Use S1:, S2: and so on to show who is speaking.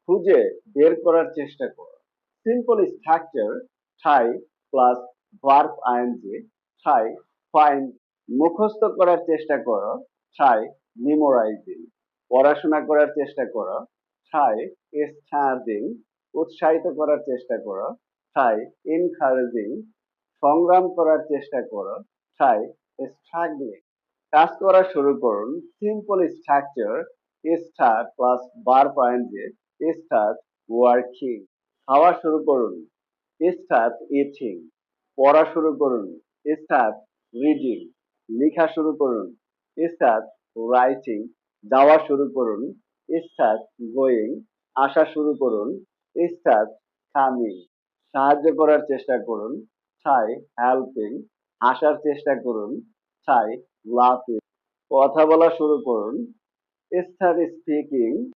S1: খুঁজে বের করার চেষ্টা করো। Simple structure try plus verb ING try find. মুখস্থ করার চেষ্টা করো try মেমোরাইজিং। পড়াশোনা করার চেষ্টা করো try স্টাডিং। উৎসাহিত করার চেষ্টা করো try এনকারেজিং। সংগ্রাম করার চেষ্টা করো try স্ট্রাগলিং। কাজ করা শুরু করুন। Simple structure start plus verb ING start working. খাওয়া শুরু করুন স্টার্ট ইটিং। পড়া শুরু করুন স্টার্ট রিডিং। লেখা শুরু করুন স্টার্ট রাইটিং। যাওয়া শুরু করুন স্টার্ট গোয়িং। আসা শুরু করুন স্টার্ট কামিং। সাহায্য করার চেষ্টা করুন ট্রাই হেল্পিং। হাসার চেষ্টা করুন ট্রাই লাফিং। কথা বলা শুরু করুন স্টার্ট স্পিকিং।